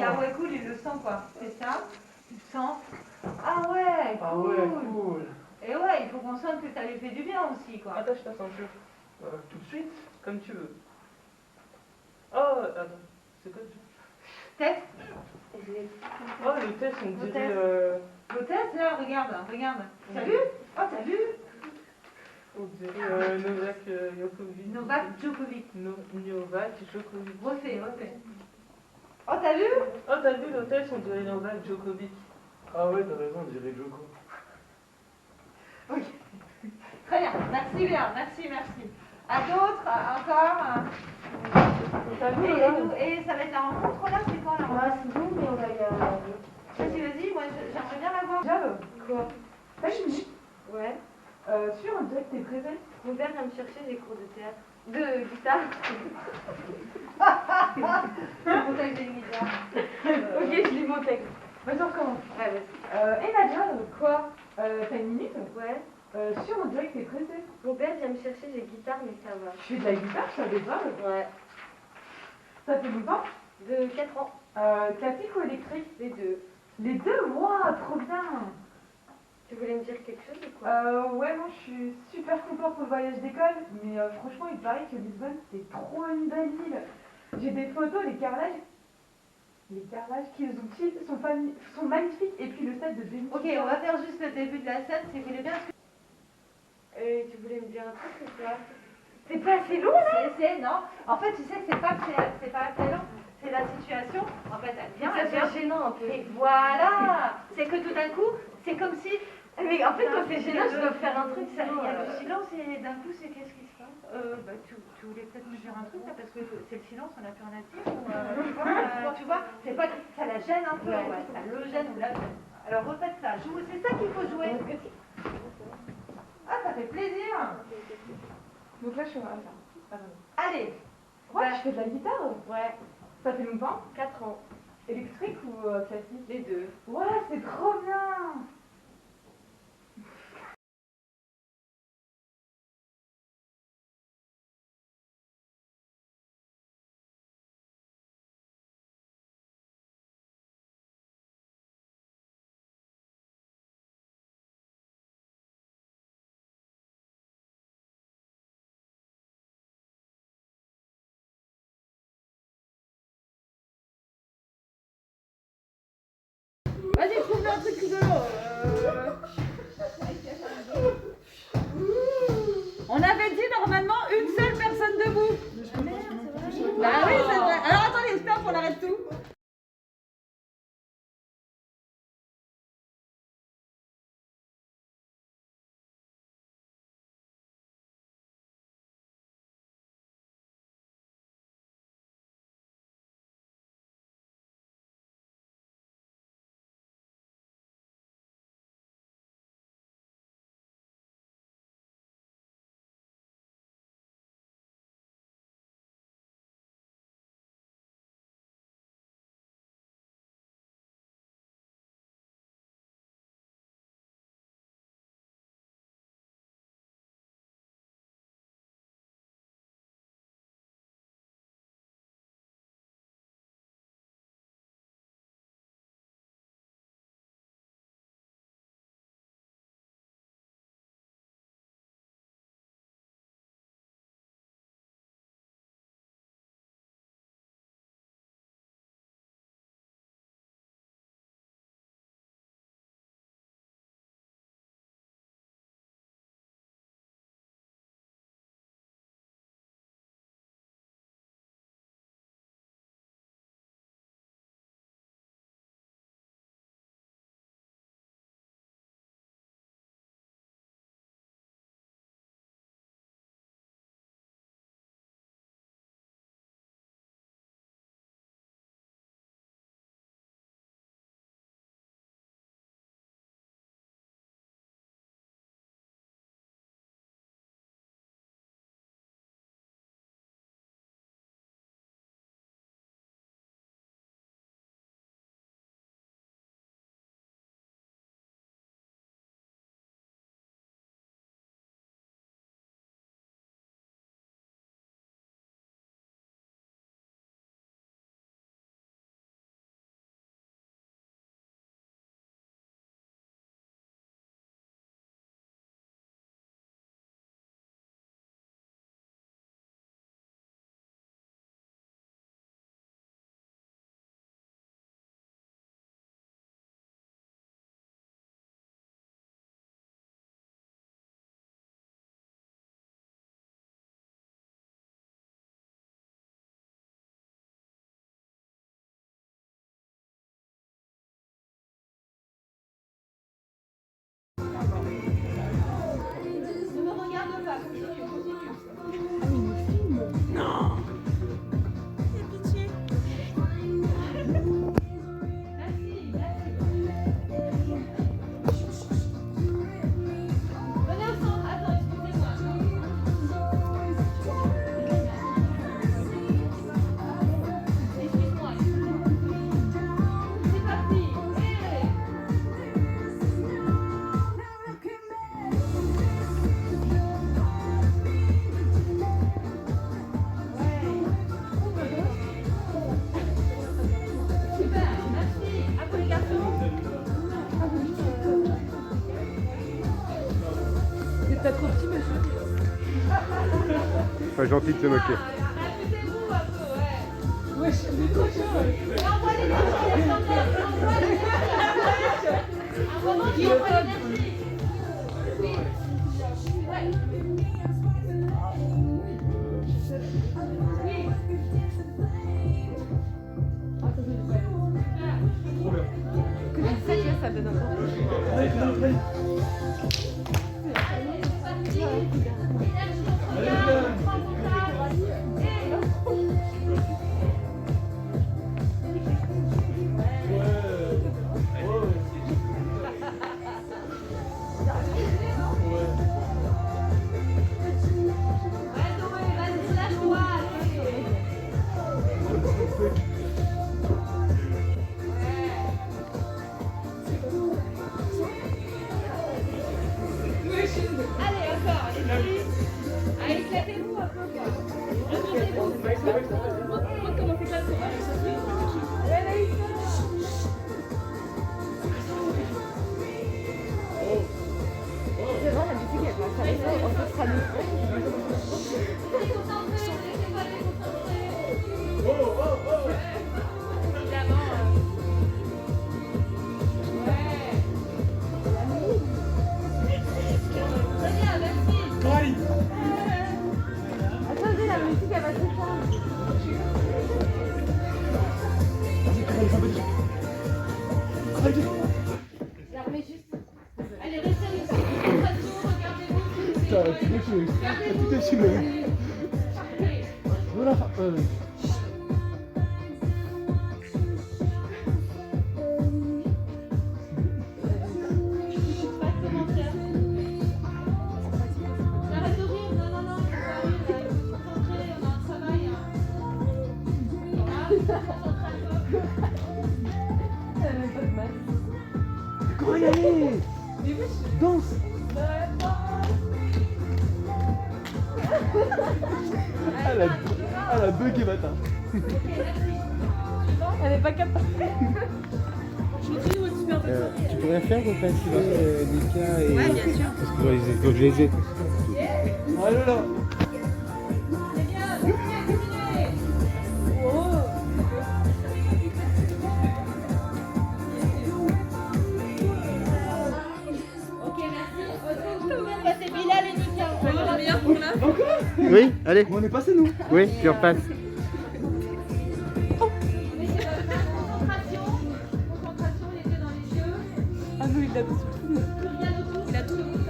Ah ouais, cool, il le sent quoi. C'est ça, tu le sens. Ah ouais, cool. Ah ouais, cool. Et ouais, il faut qu'on sente que ça lui fait du bien aussi quoi. Attends, je passe un jeu. Tout de suite, comme tu veux. Oh, attends, c'est quoi le jeu? Test. Oh, le test, on dirait. L'hôtesse là, regarde, regarde. T'as vu? Oh, t'as vu? On dirait Novak Djokovic. Novak Djokovic. Novak Djokovic. Refais, refais. Oh, t'as vu? Oh, t'as vu l'hôtesse, on dirait Novak Djokovic. Ah ouais, t'as raison, on dirait Djoko. Ok. Très bien, merci bien, merci, merci. À d'autres, encore. T'as vu là? Et ça va être la rencontre là, c'est quand la rencontre? Ouais, c'est bon, mais on va y aller. Vas-y, vas-y, moi j'aimerais bien la voir. Jave, Quoi? t'as une minute? Ouais. Sûr, on dirait que t'es pressée. Mon père vient me chercher des cours de théâtre. De guitare. Mon texte de guitare. Ok, je lis mon texte. Vas-y, on recommence. Ouais, vas-y. Hey Nadia, quoi? T'as une minute? Ouais. Sûr, on dirait que t'es pressée. Mon père vient me chercher des guitares, mais ça va. Tu fais de la guitare, je savais pas. Ouais. Ça fait longtemps? De 4 ans. Classique ou électrique? Les deux. Les deux? Waouh, trop bien! Tu voulais me dire quelque chose ou quoi? Ouais, moi je suis super contente pour le voyage d'école, mais franchement, il paraît que Lisbonne, c'est trop une belle ville. J'ai des photos, les carrelages qu'ils ont pris sont magnifiques, et puis le stade de Benfica. Ok, on va faire juste le début de la scène, si vous voulez bien. Tu voulais me dire un truc ou quoi? C'est pas assez long, là? Non. En fait, tu sais que c'est pas assez long. C'est la situation. En fait, elle vient. C'est gênant un peu. Et voilà. C'est que tout d'un coup, c'est comme si. Mais en fait, quand c'est gênant, je dois faire un truc, Il sérieux. y a du silence et d'un coup, c'est qu'est-ce qui se passe? Tu voulais peut-être me dire un truc là, parce que c'est le silence, on n'a plus rien à dire. Tu vois, c'est pas ça la gêne un peu, ouais, ça le gêne ou la gêne. Alors refaites ça. C'est ça qu'il faut jouer. Ah, ça fait plaisir. Donc là, je suis à ça. Allez. Quoi, tu fais de la guitare? Ouais. Ça fait longtemps? 4 ans. Électrique ou classique? Les deux. Ouais, c'est trop bien! Vas-y, trouve un truc rigolo. On avait dit normalement une seule personne debout. Bah oui, c'est vrai. Alors attendez, stop, on arrête tout. pas gentil de se moquer. Amusez-vous un peu, ouais. Ouais, je suis trop chaud. Envoie l'énergie, envoie l'énergie. Un moment qui envoie l'énergie. Oui. Ouais. Oui. Ça, tu vois, ça donne un peu. Allez, c'est parti. Énergie, on regarde, on prend contact. Allez, encore, allez-y. Allez, éclatez-vous un peu, quoi. Amusez-vous. Montre comment s'éclate sur C'est vrai, la musique, elle va s'arrêter, on peut se rallumer. Déconcentrez, laissez-moi déconcentrer. Évidemment. Ouais. Très bien, merci. Attendez, la musique, elle va s'éteindre. Alors, mais juste. Allez, restez avec cette concentration, regardez-vous. Regardez-vous. Pas de commentaires. Arrête de rire, non, non, non, faut pas rire, là, il faut se concentrer, on a un travail. Hein. Voilà, on se concentre un peu. Elle a même pas de masque. Comment y aller? Danse. Elle a bugué matin. Ok, merci. Elle est pas capable. Tu pourrais faire pour passer Nika et... Ouais, bien sûr. Parce que faut que je les ai. Oh là là. C'est bien, continuez. Ok, merci. C'est Bilal et Nika. On va voir meilleur pour là. Oui, allez. On est passé nous. Oui, tu repasses. Mettez concentration. Concentration, les yeux dans les yeux. Ah non, il l'a tout. Plus rien autour. Il a tout le monde.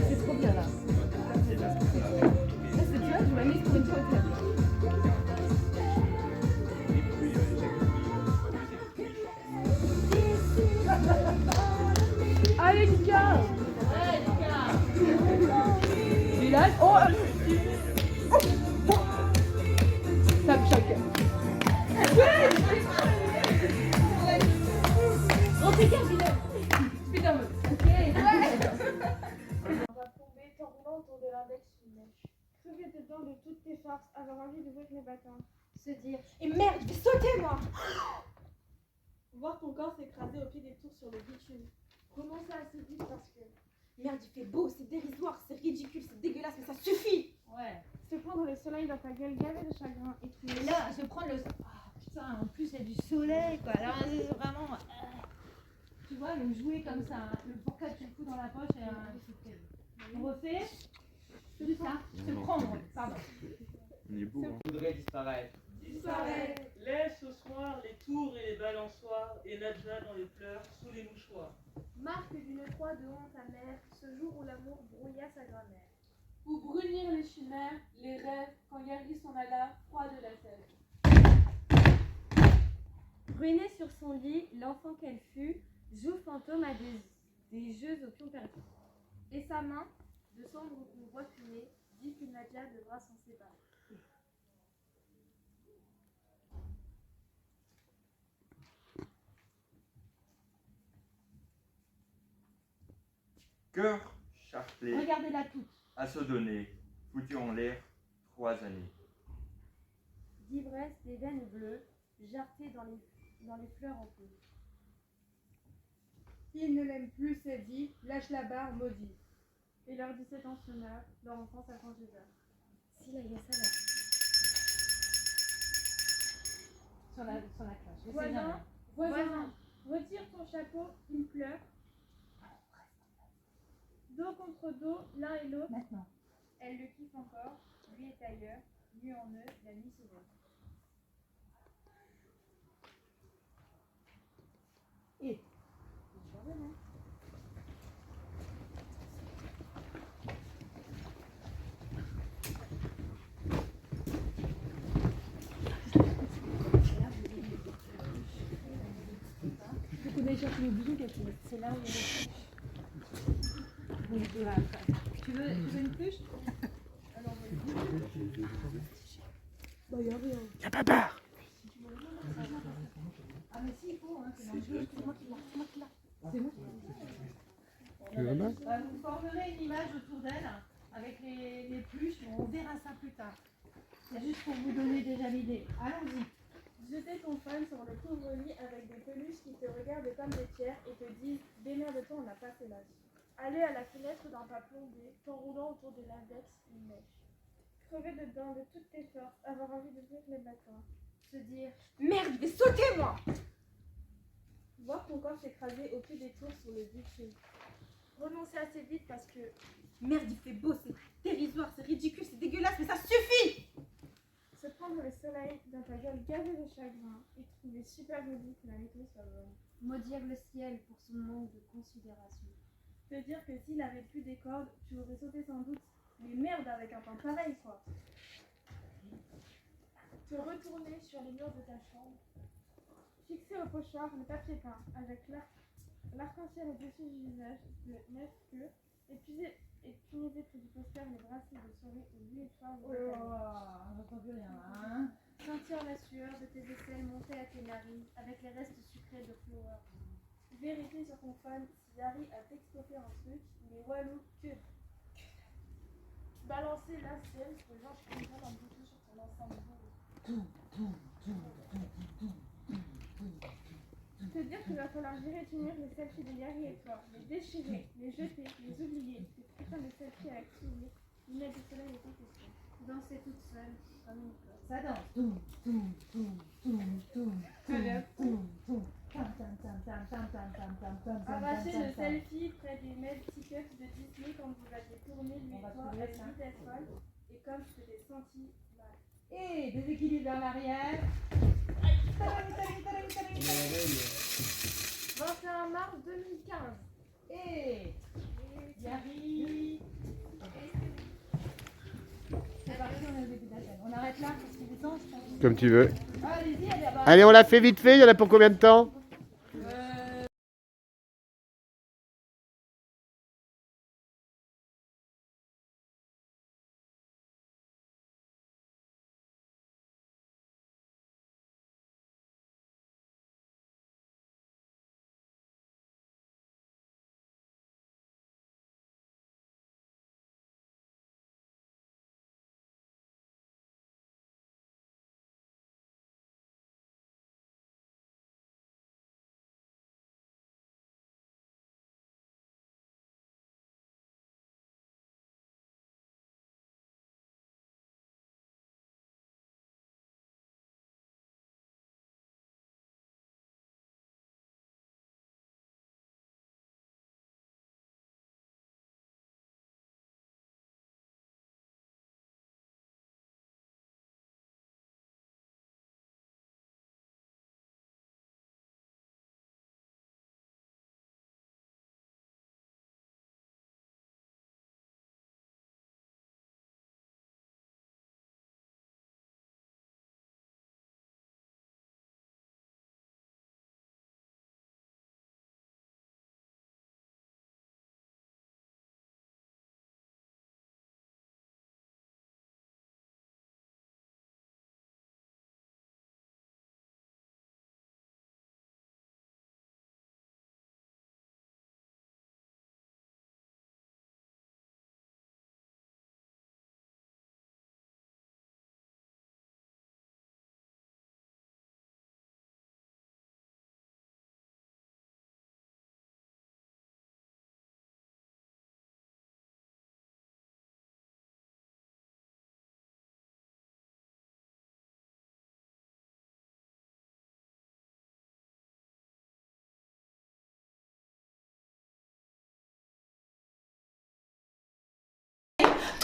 C'est trop bien là. Là, c'est tu vois, je m'amuse pour une fois. Allez, Nika. Ouais, Nika. Village. Oh, tape chacun. On s'écarte, Bilal. Spider-Man. Ok, ouais. On va tomber en roulant autour de l'index une mèche. Crever dedans de toutes tes forces, avoir envie d'ouvrir les battants. Se dire et merde, je vais sauter moi. Voir ton corps s'écraser au pied des tours sur le bitume. Renoncer à se dire parce que merde, il fait beau, c'est dérisoire, c'est ridicule, c'est dégueulasse, mais ça suffit. Ouais. Se prendre le soleil dans ta gueule gavée de chagrin et trouver. Et là, se prendre le. Ah putain, en plus, il y a du soleil, quoi. Alors, c'est vraiment. Tu vois, le jouer comme ça, hein. Le portable, tu le fous dans la poche et c'est terrible. On refait. Juste ça. Se prendre, pardon. On est beau. Voudrait disparaître. Disparaît. Laisse au soir les tours et les balançoires et Nadja dans les pleurs sous les mouchoirs. Marque d'une croix de honte amère, ce jour où l'amour brouilla sa grammaire. Ou brunir les chimères, les rêves, quand Yari s'en alla, froid de la sève. Ruinée sur son lit, l'enfant qu'elle fut joue fantôme à des jeux au pion perdu. Et sa main, de sombre convoi fumé, dit que Nadia devra s'en séparer. Cœur charclé Regardez-la toute. à se donner, foutu en l'air 3 années. D'ivresse des veines bleues, jarretées dans les fleurs en feu. Il ne l'aime plus, s'est dit, lâche la barre, maudit. et leurs 17 ans se meurent, leur enfance a changé d'heure. Si, là, il y a ça là. Sur la cloche. Je sais Voisin, bien. voisin, retire ton chapeau, il pleure. Dos contre dos, l'un et l'autre. Maintenant. Elle le kiffe encore, lui est ailleurs, lui en eux, la nuit se lève. C'est là où il y a les Tu veux une pluche? Y'a papa. Ah mais si, il faut, hein, c'est dans le jeu. C'est moi qui l'ai. Tu veux mal? Vous formerez une image autour d'elle avec les pluches, mais on verra ça plus tard. C'est juste pour vous donner déjà l'idée. Allons-y. Jeter ton fan sur le couvre-lit avec des peluches qui te regardent comme des pierres et te disent « Démerde-toi, on n'a pas fait l'âge ». Aller à la fenêtre d'un pas plombé, t'enroulant autour de l'index une mèche. Crever dedans de toutes tes forces, avoir envie d'ouvrir les matins. Se dire « Merde, je vais sauter moi !» Voir ton corps s'écraser au pied des tours sur le bûcher. Renoncer assez vite parce que « Merde, il fait beau, c'est dérisoire, c'est ridicule, c'est dégueulasse, mais ça suffit !» Se prendre le soleil dans ta gueule gavée de chagrin et trouver super joli que la météo soit bonne. Maudire le ciel pour son manque de considération. Te dire que s'il avait plus des cordes, tu aurais sauté sans doute. Mais merde avec un temps pareil quoi. Te retourner sur les murs de ta chambre. Fixer au pochoir le papier peint avec l'arc-en-ciel au-dessus du visage de 9 queues. Et punaiser près du poster les bracelets de soirée où lui et toi vous êtes allés. J'entends plus rien là, hein. Sentir la sueur de tes aisselles monter à tes narines avec les restes sucrés de Flower. Vérifier sur ton phone si Harry a textoté un truc, mais Walou, que balancer la sienne pour genre je suis en bouton sur ton ensemble bourre. Te dire qu'il va falloir gérer finir les selfies de Harry et toi, les déchirer, les jeter, les oublier, ces putains de selfies à activer, lunettes de soleil et ton question. Danser toute seule, comme une cloche. Ça danse. Toum, toum, toum, toum, toum, toum, toum, toum. Tam, tam, tam, tam, tam, tam, tam, tam, tam, tam, Arracher tam, le tam. selfie près des Melty Cups de Disney quand vous aviez tourné lui On et va toi trouver à une ça. vitesse folle et comme tu t'es senti mal. Et déséquilibre vers l'arrière. 21 mars 2015. Et Yari. C'est parti, on a le début d'appel. On arrête là parce qu'il est temps, je pense. Comme tu veux. Allez-y, allez, bah. Allez, on l'a fait vite fait. Il y en a pour combien de temps?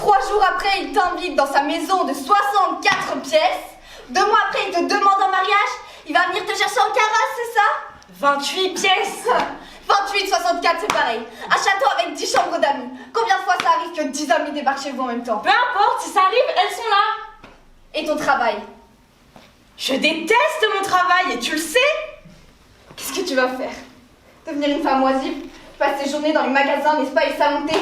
3 jours après, il t'invite dans sa maison de 64 pièces. 2 mois après, il te demande en mariage. Il va venir te chercher en carrosse, c'est ça? 28 pièces. 28, 64, c'est pareil. Un château avec 10 chambres d'amis. Combien de fois ça arrive que 10 amis débarquent chez vous en même temps? Peu importe, si ça arrive, elles sont là. Et ton travail? Je déteste mon travail et tu le sais. Qu'est-ce que tu vas faire? Devenir une femme oisive? Passer tes journées dans les magasins, n'est-ce pas, et salons de thé?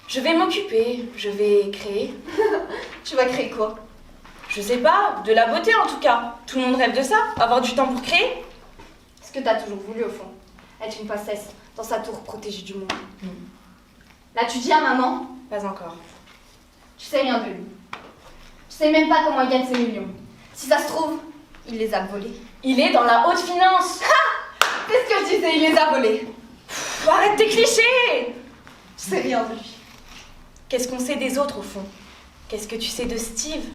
Je vais m'occuper, je vais créer. Tu vas créer quoi? Je sais pas, de la beauté en tout cas. Tout le monde rêve de ça, avoir du temps pour créer. Ce que t'as toujours voulu au fond. Être une princesse dans sa tour protégée du monde. Là, tu dis à maman? Pas encore. Tu sais rien de lui. Tu sais même pas comment il gagne ses millions. Si ça se trouve, il les a volés. Il est dans la haute finance. C'est ce que je disais, il les a volés. Arrête tes clichés. Tu sais rien de lui. Qu'est-ce qu'on sait des autres au fond? Qu'est-ce que tu sais de Steve?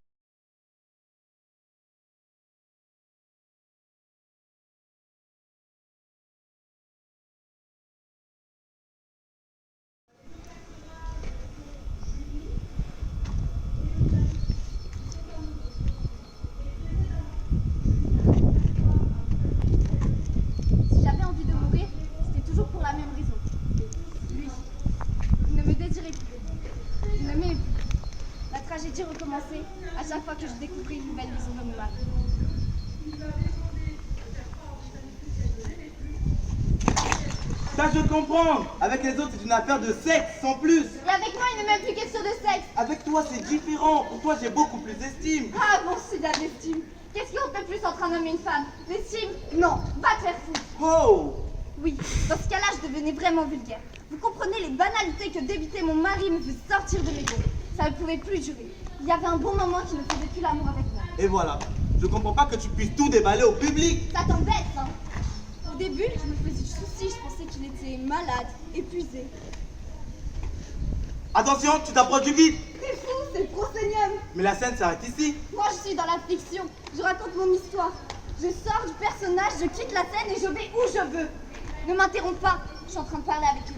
Si j'avais envie de mourir, c'était toujours pour la même raison. Lui, il ne me désirait plus. Il ne m'aimait plus. La tragédie recommençait à chaque fois que je découvrais une nouvelle maison de mon mari. Ça je comprends. Avec les autres c'est une affaire de sexe, sans plus. Et avec moi, il n'est même plus question de sexe. Avec toi c'est différent. Pour toi j'ai beaucoup plus d'estime. Ah bon, c'est de la l'estime. Qu'est-ce qui en fait plus entre un homme et une femme? L'estime? Non, va te faire foutre. Oh. Oui, dans ce cas-là, je devenais vraiment vulgaire. Vous comprenez les banalités que d'éviter mon mari me faisait sortir de mes gonds. Ça ne pouvait plus durer. Il y avait un bon moment qui ne faisait plus l'amour avec moi. Et voilà. Je comprends pas que tu puisses tout déballer au public. Ça t'embête, hein? Au début, je me faisais du souci, je pensais qu'il était malade, épuisé. Attention, tu t'approches du vide. C'est fou, c'est le prosénium. Mais la scène s'arrête ici. Moi, je suis dans la fiction. Je raconte mon histoire. Je sors du personnage, je quitte la scène et je vais où je veux. Ne m'interromps pas, je suis en train de parler avec lui.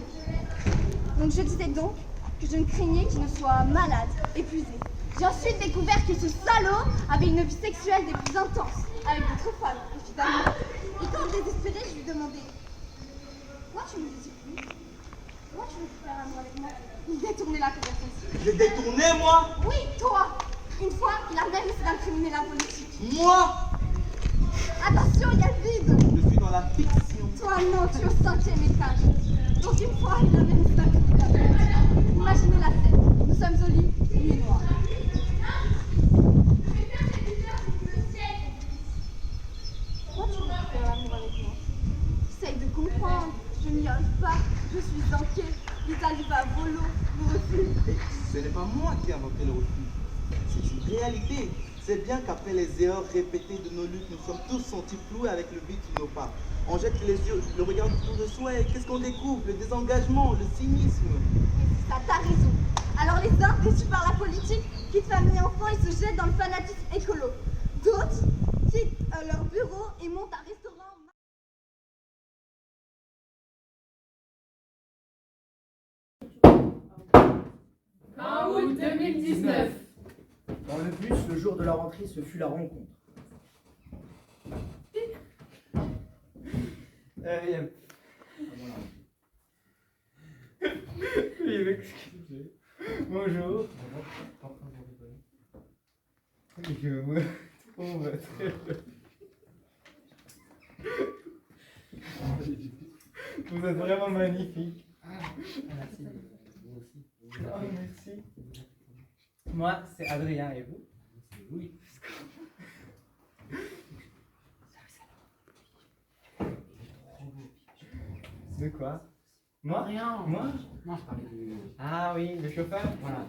Donc je disais donc que je ne craignais qu'il ne soit malade, épuisé. J'ai ensuite découvert que ce salaud avait une vie sexuelle des plus intenses, avec d'autres femmes, évidemment. Et quand désespéré, je lui demandais: pourquoi tu me désires plus? Pourquoi tu veux plus faire amour avec moi? Il détournait la conversation. J'ai détourné moi. Oui, toi. Une fois, il a même essayé d'incriminer la politique. Moi. Attention, il y a le vide. Je suis dans la fiction. Toi, non, tu es au 5e étage. Donc une fois, il a même essayé d'incriminer la politique. Imaginez la scène. Nous sommes au lit, nuit noire. Pourquoi tu veux plus faire l'amour avec moi? Essaye de comprendre. Je n'y arrive pas. Je suis inquiet. L'Italie va à volo. Le refus. Ce n'est pas moi qui ai inventé le refus. C'est une réalité. C'est bien qu'après les erreurs répétées de nos luttes, nous sommes tous sentis floués avec le vide sous nos pas. On jette les yeux, le regard autour de soi et qu'est-ce qu'on découvre? Le désengagement, le cynisme. Mais c'est ça, t'as raison. Alors les uns, déçus par la politique, quittent famille et enfants et se jettent dans le fanatisme écolo. D'autres quittent leur bureau et montent un restaurant. Août 2019. Dans le bus, le jour de la rentrée, ce fut la rencontre. Oui, m'excuser. Bonjour. Je me trouve très Vous êtes vraiment magnifique. Merci. Vous aussi. Oh, merci. Moi, c'est Adrien et vous? C'est Louis. De quoi? Moi? Rien. Moi? Non, je parlais du... Ah oui, le chauffeur? Voilà.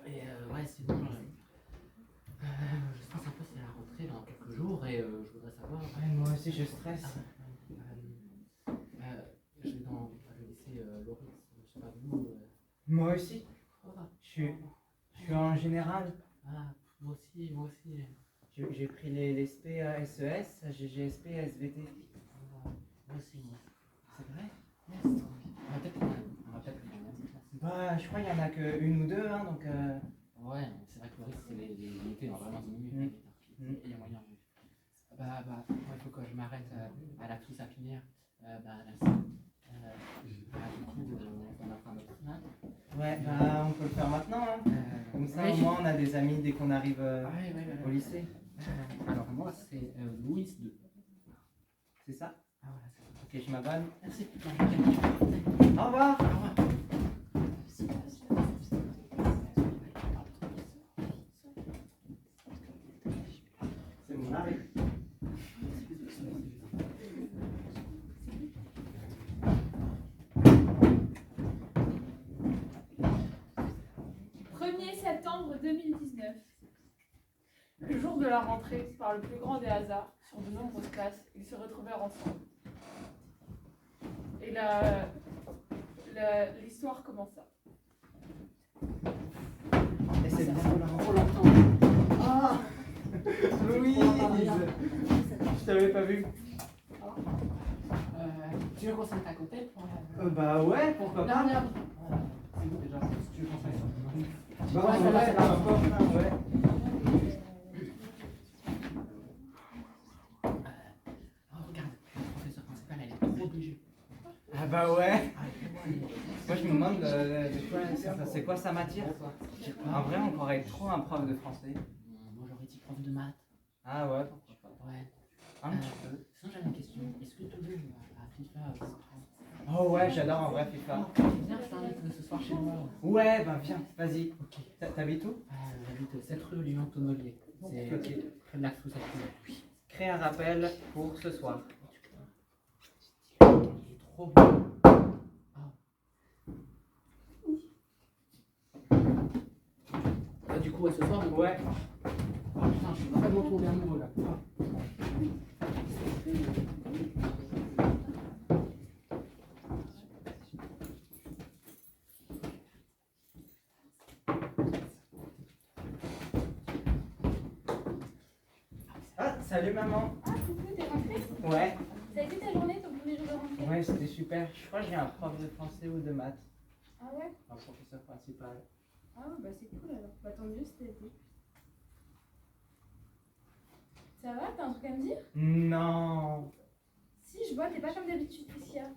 Et ouais, sinon, je stresse un peu, c'est la rentrée dans quelques jours et je voudrais savoir... Ouais, moi aussi, je stresse. Je vais dans le lycée Loris, je sais pas vous... Moi aussi. Je suis en général. Ah, moi aussi, moi aussi. J'ai pris les SP SES, GGSP, SVT. Moi aussi. C'est vrai? Yes. On va peut-être prendre une classe. Bah, je crois qu'il y en a qu'une ou deux, hein, donc... Ouais, c'est vrai que le risque, c'est les unités ont vraiment diminué. Il y a moyen. Moi, il faut que je m'arrête à la prise à finir. Du coup, on a fait un autre match. Ouais, bah, on peut le faire maintenant, hein. Comme ça, au moins, on a des amis dès qu'on arrive au lycée. Alors, moi, c'est Louis 2. C'est ça? Ah, voilà, c'est ça. Ok, je m'abonne. Merci. Au revoir. Au revoir. C'est mon mari. Septembre 2019. Le jour de la rentrée, par le plus grand des hasards, sur de nombreuses classes, ils se retrouvèrent ensemble. Et l'histoire commença. Et c'est bien On l'entend. Ah Louise, je t'avais pas vu. Tu veux qu'on se mette à côté pour Bah ouais, pourquoi pas. Non, c'est bon déjà, si tu veux qu'on fasse ça. Bah ouais, c'est la porte, ouais. Regarde, le professeur principal, elle est trop obligée. Ah bah ouais. Moi je me demande c'est quoi sa matière quoi. En vrai on croirait trop un prof de français. Moi j'aurais dit prof de maths. Ah ouais, pourquoi pas. Ouais. Un petit peu. Sinon j'avais une question. Est-ce que tu joues à FIFA Oh ouais, j'adore en vrai FIFA. Viens, je t'invite ce soir chez moi. Ouais, bah viens, vas-y. Ok. T'habites où? J'habite 7 rue Lyon-Tonnelier. C'est près de l'axe où ça se fait. Crée un rappel pour ce soir. Il est trop beau. Du coup, ouais, ce soir, on... Ouais. Oh putain, je suis vraiment tombé amoureux là. Ah, salut maman. Ah, coucou, t'es rentrée? Ouais. Ça a été ta journée, ton premier jour de rentrée? Ouais, c'était super. Je crois que j'ai un prof de français ou de maths. Ah ouais? Un professeur principal. Ah bah c'est cool alors. Bah tant mieux, c'était été. Ça va? T'as un truc à me dire? Non. Si, je vois, t'es pas comme d'habitude, Priscilla.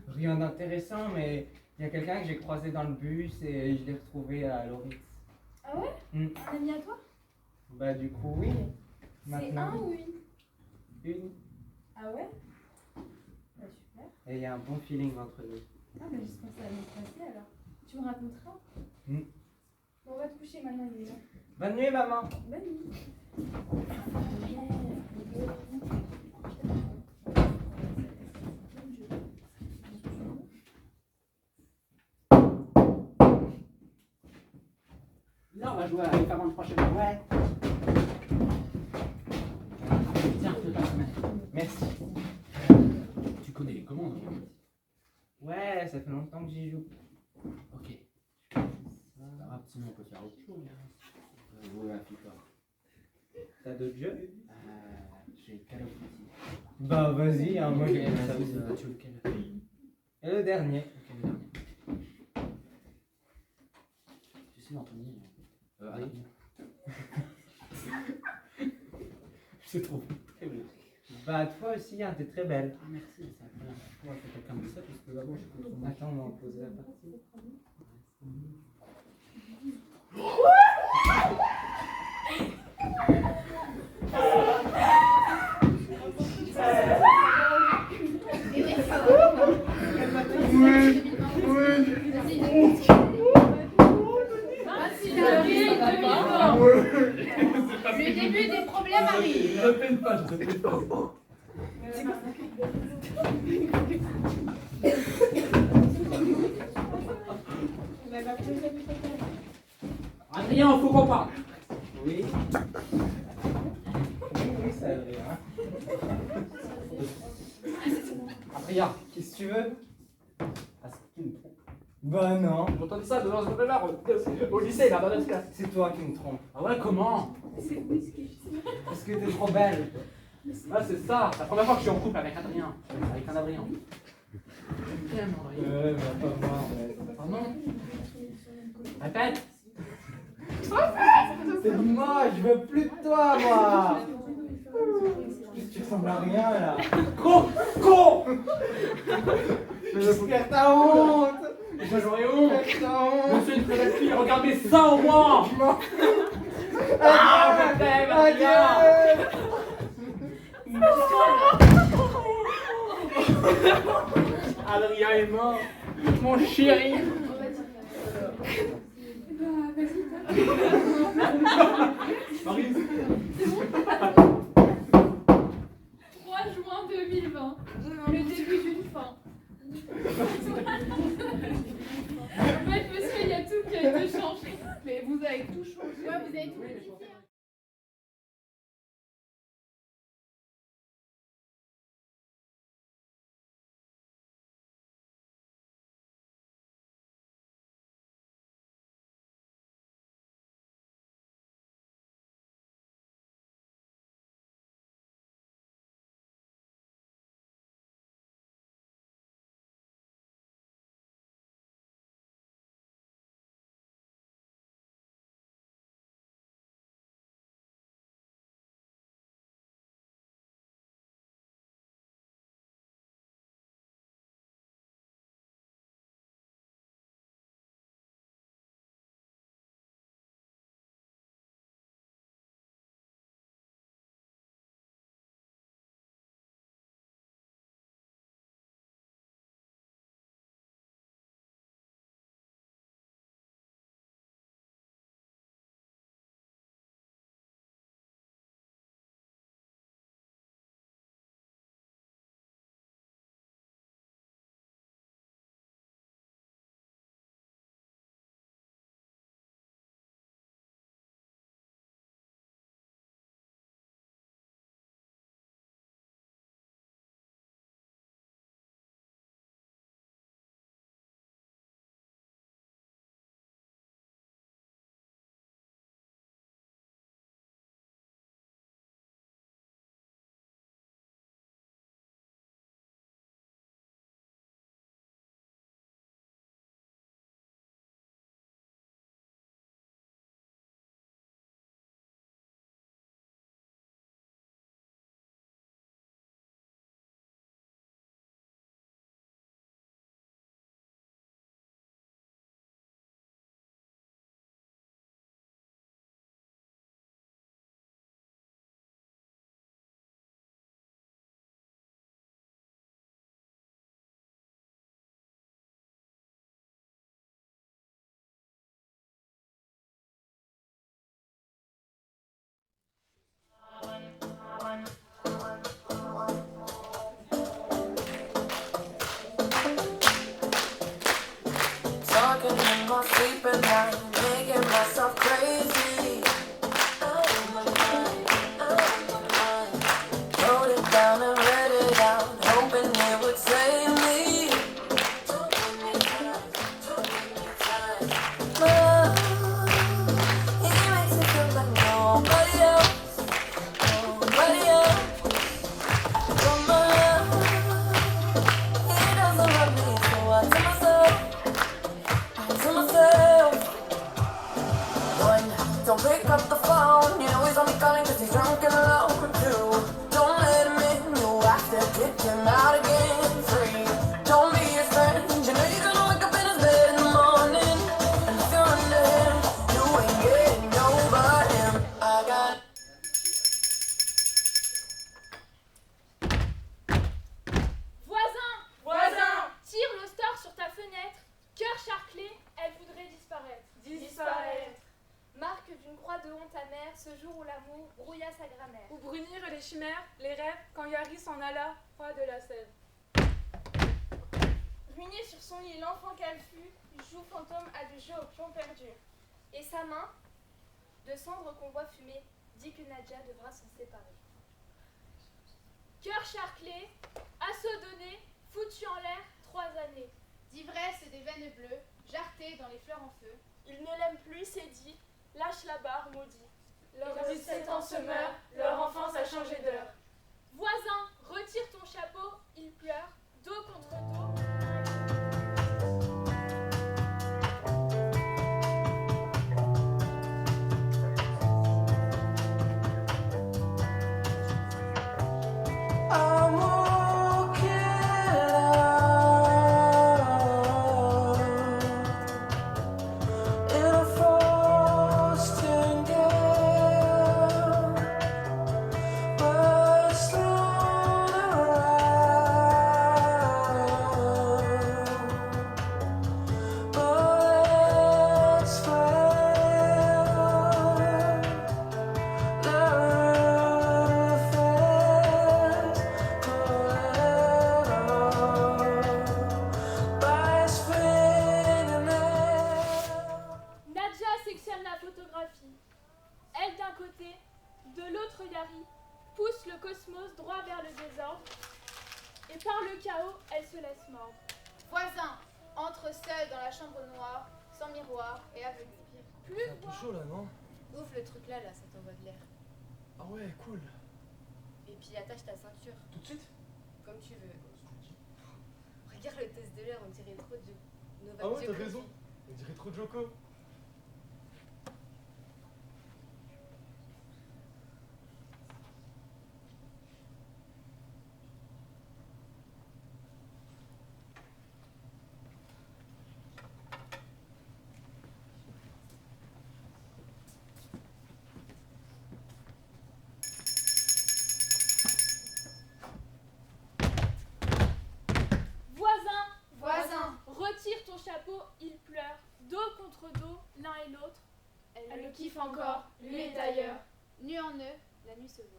Rien d'intéressant, mais il y a quelqu'un que j'ai croisé dans le bus et je l'ai retrouvé à Loritz. Ah ouais? Un ami à toi? Bah du coup oui. C'est un ou une? Une. Ah ouais? Bah super. Et il y a un bon feeling entre nous. Ah bah j'espère que ça va bien se passer alors. Tu me raconteras? Mm. Bon, on va te coucher maintenant, il est là. Bonne nuit maman. Bonne nuit. Là, on va jouer à la avant le prochain. Ouais. Tiens, je te passe ma. Merci. Tu connais les commandes, hein? Ouais, ça fait longtemps que j'y joue. Ok. Sinon, on peut faire autre chose. Jouer à FIFA. T'as d'autres jeux? J'ai Call of Duty. Bah vas-y, hein, moi j'ai Ok, ça vas-y, aussi. tu veux lequel? Et le dernier. Ok, le dernier. Tu sais, Anthony. Allez. C'est trop très bien. Bah toi aussi, hein, t'es très belle. Ah merci, c'est la première fois que quelqu'un me dit ça, parce que avant je suis contre. Attends, on va poser la partie. Le début des problèmes arrive. Je répète pas, je répète pas. Adrien, faut qu'on parle. Oui. Oui, ça Adrien. Adrien. Qu'est-ce que tu veux? Ah, c'est qui me trompe? Bah non. J'ai entendu ça devant ce là au lycée, là, dans notre classe. C'est toi qui me trompes. Ah ouais, comment? Parce que t'es trop belle. Ah, c'est ça, c'est la première fois que je suis en couple avec Adrien. Avec un Adrien. Ouais, bah pas moi, ouais. Pardon? Répète! C'est moi, je veux plus de toi, moi. Tu ressembles à rien, là. Con! Perds ta honte! J'aurais honte! Perds ta honte! Monsieur une fille, regarde mes seins au moins! Ah, je t'aime, Adrien! Adrien est mort! Mon chéri! Marie! 3 juin 2020, le début d'une fin. En fait, monsieur, il y a tout qui a été changé. Mais vous avez tout changé. Ouais, vous avez tout modifié. Talking in my sleep at night, making myself crazy. Wrote it down and read it out, hoping it would save me. Love, he makes it feel like nobody else, nobody else. But my love, he doesn't love me, so I tell myself, one, don't pick up the phone. You know he's only calling cause he's drunk and alone. Two, don't let him in. You have to kick him out again. Three, don't be his friend. You know you're gonna wake up in his bed in the morning, and if you're under him, you ain't getting over him. I got Voisin, tire le star sur ta fenêtre. Cœur charclé, elle voudrait disparaître. Marque d'une croix de honte amère, ce jour où l'amour brouilla sa grammaire. Où brunir les chimères, les rêves, quand Yari s'en alla, roi de la Sève. Ruiné sur son lit, l'enfant qu'elle fut, joue fantôme à du jeu au pion perdu. Et sa main, de cendre qu'on voit fumer, dit que Nadia devra s'en séparer. Cœur charclé, assaut donné, foutu en l'air 3 années. D'ivresse et des veines bleues, jarretées dans les fleurs en feu. Il ne l'aime plus, c'est dit, lâche la barre, maudit. Leurs 17 ans se meurent, leur enfance a changé d'heure. Voisin, retire ton chapeau, il pleure, dos contre dos. prennent la photographie. Elle d'un côté, de l'autre Yari, pousse le cosmos droit vers le désordre, et par le chaos, elle se laisse mordre. Voisin, entre seul dans la chambre noire, sans miroir et aveuglé. C'est un peu chaud là, non? Ouvre le truc là, ça t'envoie de l'air. Ah ouais, cool. Et puis attache ta ceinture. Tout de suite? Comme tu veux. Regarde le test de l'air, on dirait trop de Novak Ah ouais, t'as Djokovic. raison. On dirait trop Joko. Voisin, retire ton chapeau, il pleure, dos contre dos, l'un et l'autre. Elle le kiffe encore, lui est ailleurs. Nu en eux, la nuit se vautre.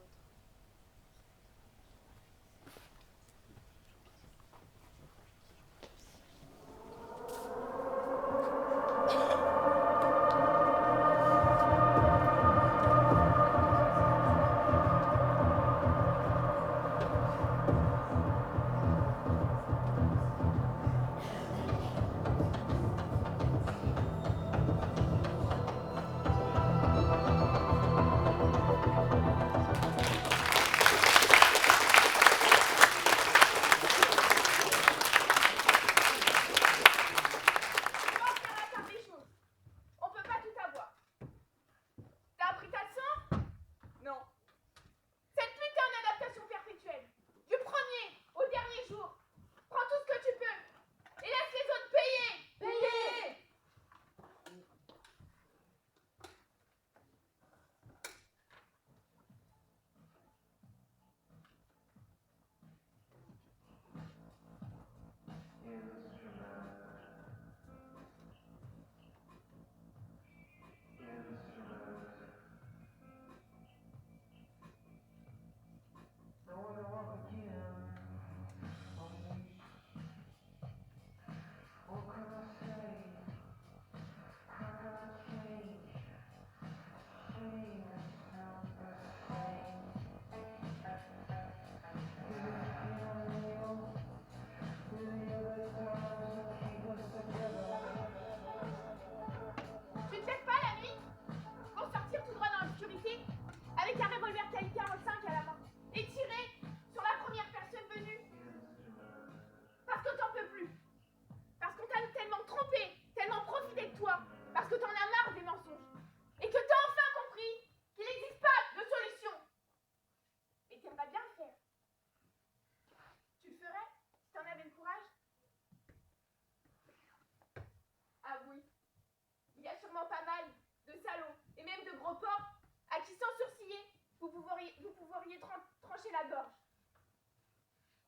La gorge.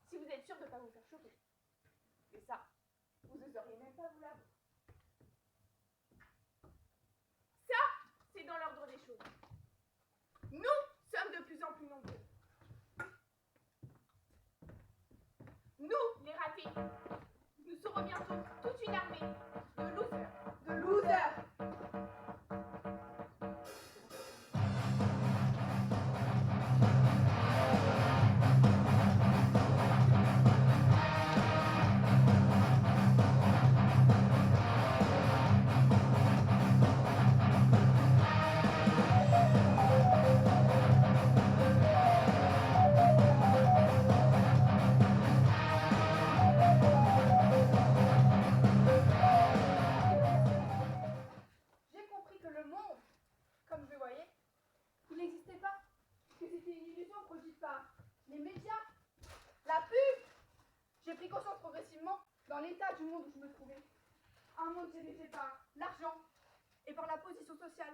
Si vous êtes sûr de ne pas vous faire choper. Et ça, vous n'oseriez même pas vous l'avouer. Ça, c'est dans l'ordre des choses. Nous sommes de plus en plus nombreux. Nous, les ratés, nous serons bientôt toute une armée de losers. De losers! Les médias, la pub. J'ai pris conscience progressivement dans l'état du monde où je me trouvais. Un monde dirigé par l'argent et par la position sociale.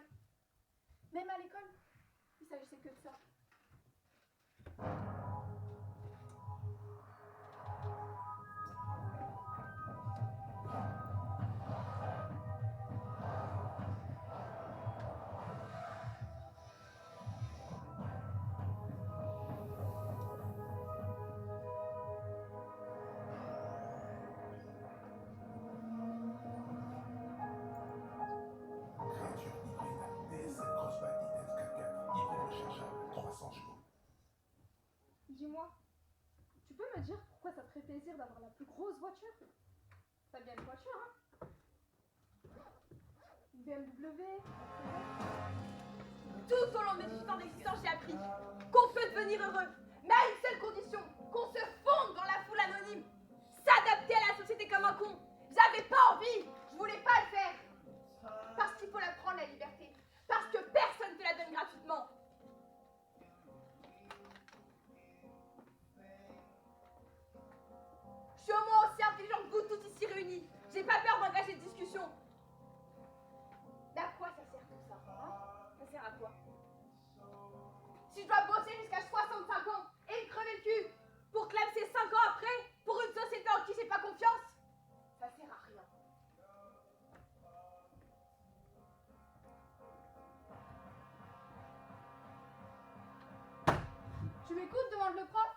Même à l'école, il s'agissait que de ça. ferait plaisir d'avoir la plus grosse voiture. T'as bien une voiture, hein? Une BMW. Tout au long de mes 18 ans d'existence, j'ai appris qu'on peut devenir heureux, mais à une seule condition, qu'on se fonde dans la foule anonyme. S'adapter à la société comme un con. J'avais pas envie, je voulais pas le faire. Parce qu'il faut la prendre, la liberté. Parce que personne te la donne gratuitement. Je suis au moins aussi intelligente que vous tous ici réunis. J'ai pas peur d'engager de discussion. Mais à quoi ça sert tout ça, hein? Ça sert à quoi? Si je dois bosser jusqu'à 65 ans et me crever le cul pour clamser 5 ans après pour une société en qui j'ai pas confiance, ça sert à rien. Tu m'écoutes, demande le prof.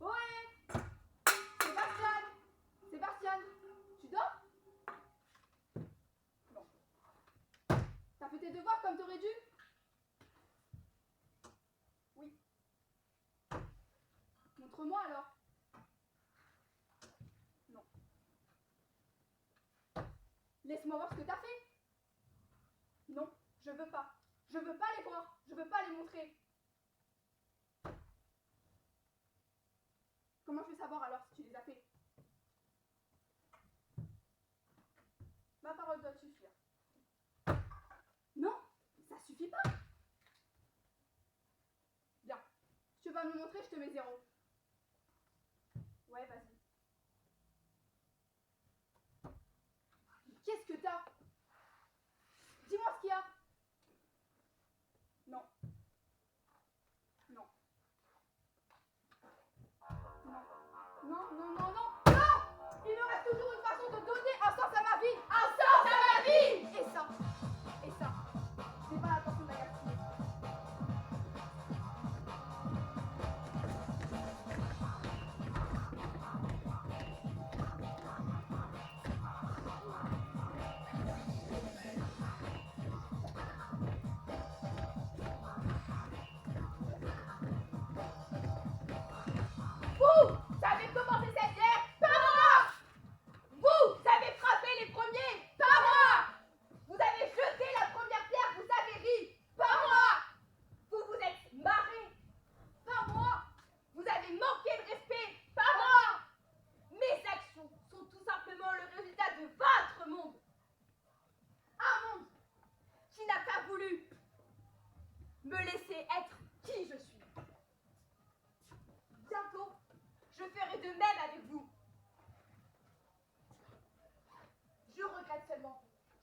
Ouais. Sébastien, tu dors? Non. T'as fait tes devoirs comme t'aurais dû? Oui. Montre-moi alors. Non. Laisse-moi voir ce que t'as fait. Non, je veux pas. Je veux pas les voir. Je veux pas les montrer. Comment je vais savoir alors si tu les as fait? Ma parole doit suffire. Non, ça suffit pas. Bien. Si tu vas me le montrer, je te mets 0. Ouais, vas-y. Qu'est-ce que t'as? Dis-moi ce qu'il y a. Non. Non. Non, non, non, non, non! Il me reste toujours une façon de donner un sens à ma vie! Un sens à ma vie! Et ça, c'est pas l'attention de la gaspiller. Vous savez commencer cette guerre? Pas moi! Vous savez frapper les premiers? Pas moi! Vous avez jeté la première pierre, vous avez ri? Pas moi! Vous vous êtes marré? Pas moi! Vous avez manqué de respect? Pas moi! Mes actions sont tout simplement le résultat de votre monde. Un monde qui n'a pas voulu me laisser être